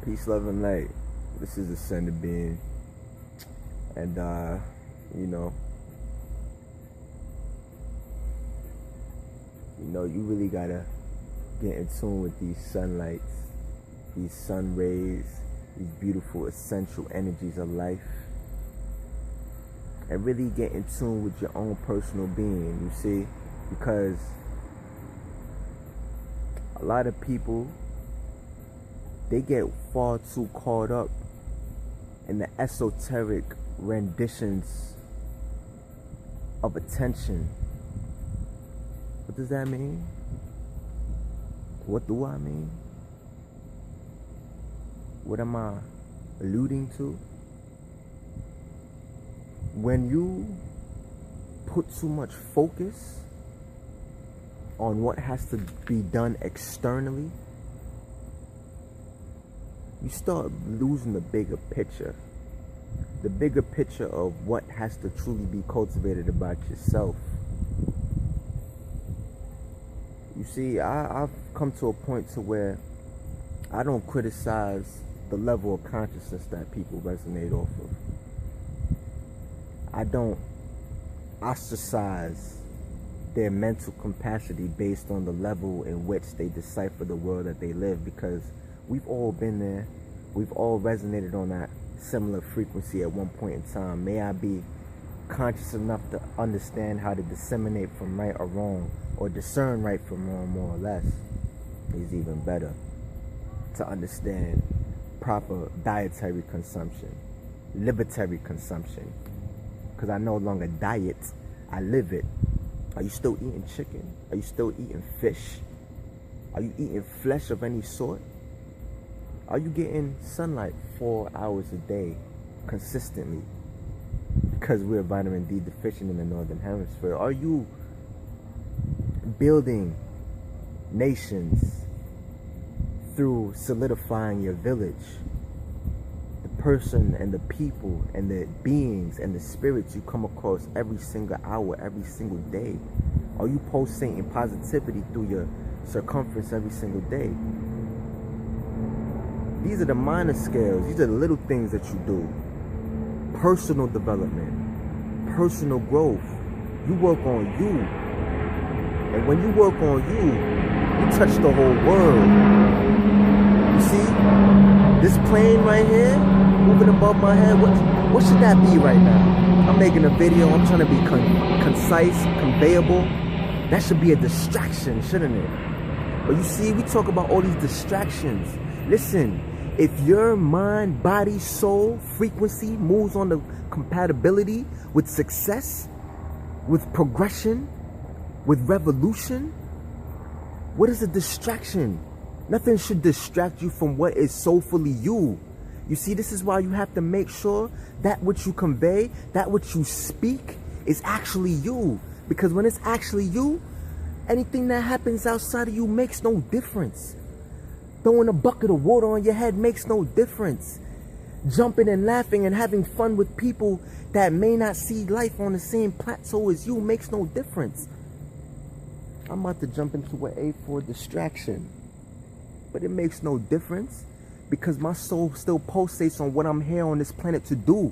Peace, love, and light. This is Ascended Being, and you really gotta get in tune with these sunlights, these sun rays, these beautiful essential energies of life, and really get in tune with your own personal being. You see, because a lot of people, they get far too caught up in the esoteric renditions of attention. What does that mean? What do I mean? What am I alluding to? When you put too much focus on what has to be done externally, you start losing the bigger picture. The bigger picture of what has to truly be cultivated about yourself. You see, I've come to a point to where I don't criticize the level of consciousness that people resonate off of. I don't ostracize their mental capacity based on the level in which they decipher the world that they live, because we've all been there. We've all resonated on that similar frequency at one point in time. May I be conscious enough to understand how to disseminate from right or wrong, or discern right from wrong, more or less, is even better. To understand proper dietary consumption, libertary consumption, because I no longer diet, I live it. Are you still eating chicken? Are you still eating fish? Are you eating flesh of any sort? Are you getting sunlight 4 hours a day consistently? Because we're vitamin D deficient in the Northern Hemisphere. Are you building nations through solidifying your village? The person and the people and the beings and the spirits you come across every single hour, every single day. Are you pulsating positivity through your circumference every single day? These are the minor scales. These are the little things that you do. Personal development, personal growth. You work on you. And when you work on you, you touch the whole world. You see, this plane right here, moving above my head, what should that be right now? I'm making a video, I'm trying to be concise, conveyable. That should be a distraction, shouldn't it? But you see, we talk about all these distractions. Listen, if your mind, body, soul, frequency moves on the compatibility with success, with progression, with revolution, what is a distraction? Nothing should distract you from what is soulfully you. You see, this is why you have to make sure that which you convey, that which you speak is actually you. Because when it's actually you, anything that happens outside of you makes no difference. Throwing a bucket of water on your head makes no difference. Jumping and laughing and having fun with people that may not see life on the same plateau as you makes no difference. I'm about to jump into an A4 distraction. But it makes no difference, because my soul still pulsates on what I'm here on this planet to do.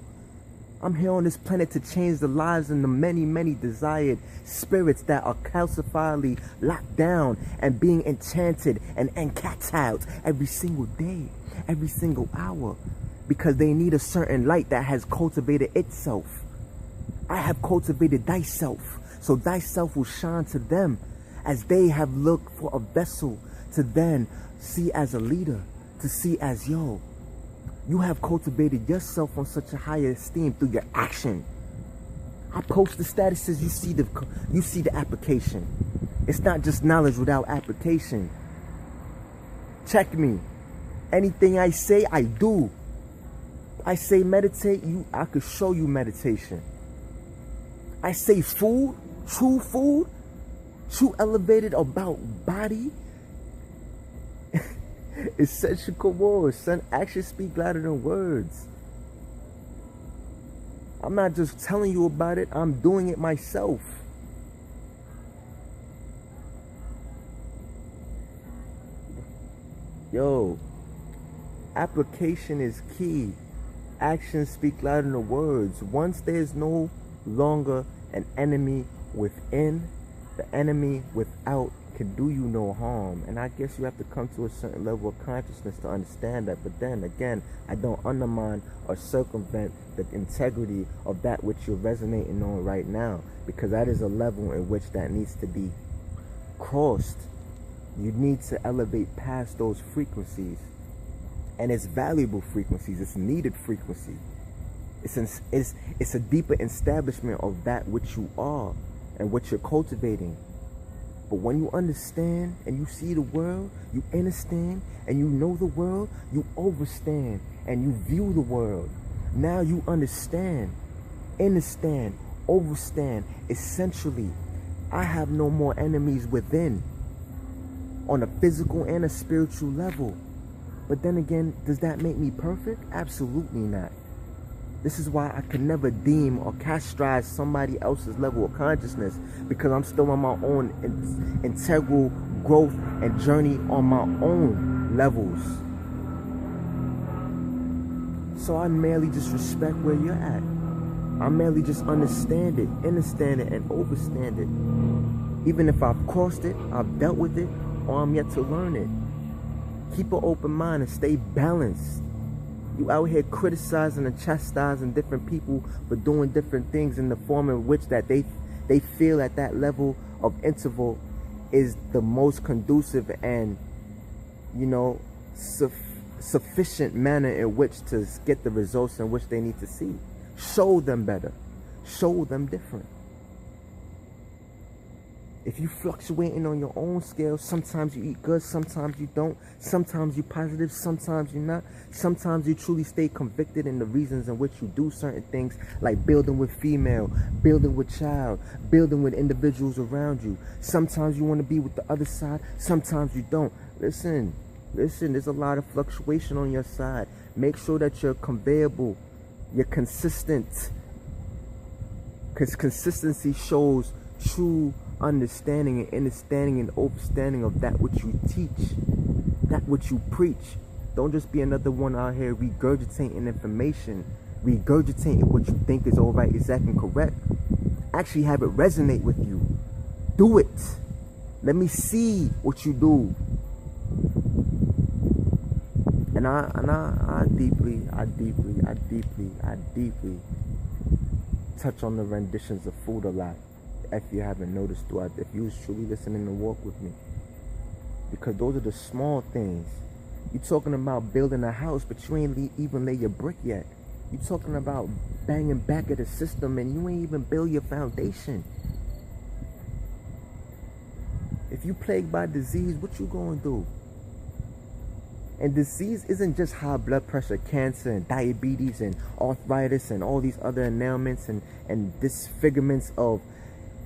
I'm here on this planet to change the lives and the many, many desired spirits that are calcifiedly locked down and being enchanted and encattled every single day, every single hour, because they need a certain light that has cultivated itself. I have cultivated thyself, so thyself will shine to them as they have looked for a vessel to then see as a leader, to see as yo. You have cultivated yourself on such a higher esteem through your action. I post the statuses, you see the application. It's not just knowledge without application. Check me. Anything I say, I do. I say meditate, I could show you meditation. I say food, true elevated about body. Essential words. Actions speak louder than words. I'm not just telling you about it, I'm doing it myself. Yo, Application is key. Actions speak louder than words. Once there's no longer an enemy within, the enemy without can do you no harm. And I guess you have to come to a certain level of consciousness to understand that. But then again, I don't undermine or circumvent the integrity of that which you're resonating on right now, because that is a level in which that needs to be crossed. You need to elevate past those frequencies, and it's valuable frequencies. It's needed frequency. It's a deeper establishment of that which you are and what you're cultivating. But when you understand and you see the world, you understand and you know the world, you overstand and you view the world. Now you understand, overstand. Essentially, I have no more enemies within on a physical and a spiritual level. But then again, does that make me perfect? Absolutely not. This is why I can never deem or castrate somebody else's level of consciousness, because I'm still on my own integral growth and journey on my own levels. So I merely just respect where you're at. I merely just understand it, and overstand it. Even if I've crossed it, I've dealt with it, or I'm yet to learn it. Keep an open mind and stay balanced. You out here criticizing and chastising different people for doing different things in the form in which that they feel at that level of interval is the most conducive and, you know, sufficient manner in which to get the results in which they need to see. Show them better. Show them different. If you fluctuating on your own scale, sometimes you eat good, sometimes you don't. Sometimes you're positive, sometimes you're not. Sometimes you truly stay convicted in the reasons in which you do certain things, like building with female, building with child, building with individuals around you. Sometimes you want to be with the other side, sometimes you don't. Listen, there's a lot of fluctuation on your side. Make sure that you're conveyable, you're consistent. Because consistency shows true understanding and understanding and overstanding of that which you teach, that which you preach. Don't just be another one out here regurgitating information, regurgitating what you think is all right, exact, and correct. Actually have it resonate with you. Do it. Let me see what you do. And I deeply touch on the renditions of food a lot. If you haven't noticed throughout, if you was truly listening to walk with me, because those are the small things. You talking about building a house, but you ain't even lay your brick yet. You talking about banging back at the system, and you ain't even build your foundation. If you plagued by disease, what you gonna do? And disease isn't just high blood pressure, cancer, and diabetes, and arthritis, and all these other ailments and disfigurements of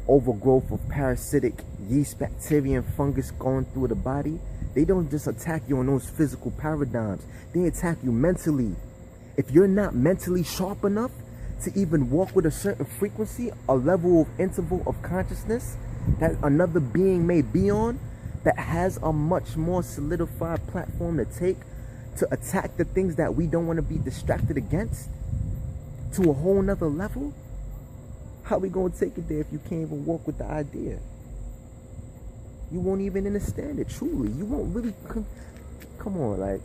overgrowth of parasitic yeast, bacteria, and fungus going through the body. They don't just attack you on those physical paradigms. They attack you mentally. If you're not mentally sharp enough to even walk with a certain frequency, a level of interval of consciousness that another being may be on, that has a much more solidified platform to take to attack the things that we don't want to be distracted against to a whole nother level, how we gonna take it there if you can't even walk with the idea? You won't even understand it truly. You won't really come on, like,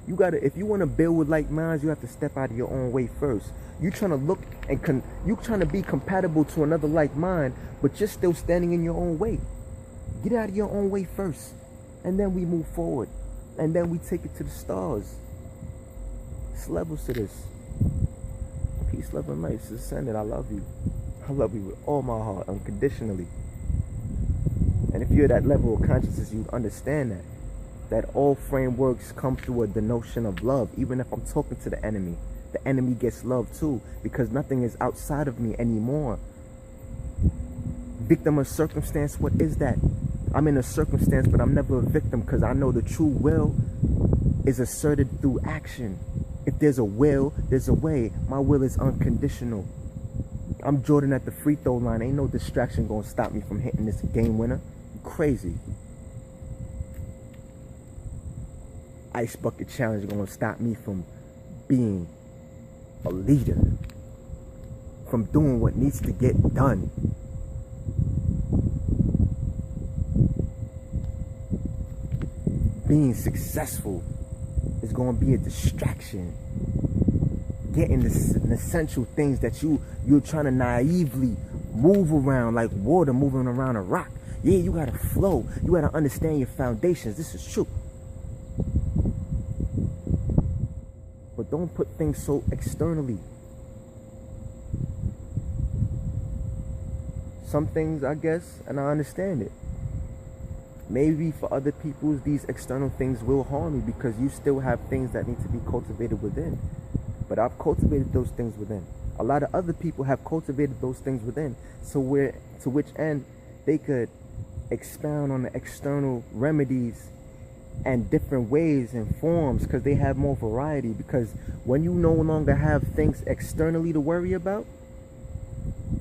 you gotta, if you want to build with like minds, you have to step out of your own way first. You trying to look and you trying to be compatible to another like mind, but you're still standing in your own way. Get out of your own way first, and then we move forward, and then we take it to the stars. It's levels to this. Peace, love, and light. It's ascended. I love you. I love you with all my heart, unconditionally. And if you're that level of consciousness, you understand that all frameworks come through the notion of love. Even if I'm talking to the enemy gets love too, because nothing is outside of me anymore. Victim of circumstance, what is that? I'm in a circumstance, but I'm never a victim, because I know the true will is asserted through action. If there's a will, there's a way. My will is unconditional. I'm Jordan at the free throw line. Ain't no distraction gonna stop me from hitting this game winner. You crazy. ice bucket challenge gonna stop me from being a leader, from doing what needs to get done. Being successful is going to be a distraction. Getting the essential things that you're trying to naively move around like water moving around a rock. Yeah, you got to flow. You got to understand your foundations. This is true. But don't put things so externally. Some things, I guess, and I understand it. Maybe for other people, these external things will harm you because you still have things that need to be cultivated within. But I've cultivated those things within. A lot of other people have cultivated those things within. So to which end they could expound on the external remedies and different ways and forms because they have more variety. Because when you no longer have things externally to worry about,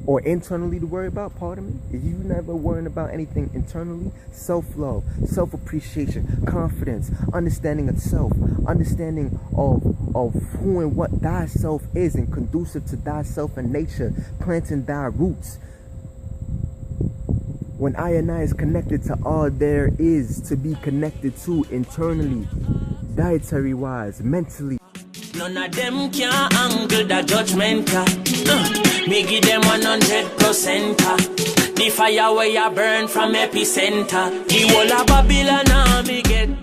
or internally to worry about, pardon me, if you never worrying about anything internally, self-love, self-appreciation, confidence, understanding of self, understanding of who and what thyself is and conducive to thyself and nature, planting thy roots. When I and I is connected to all there is to be connected to internally, dietary wise, mentally. None of them can angle the judgment. Me give them 100%. The fire where you burn from epicenter. The whole of Babylon, me get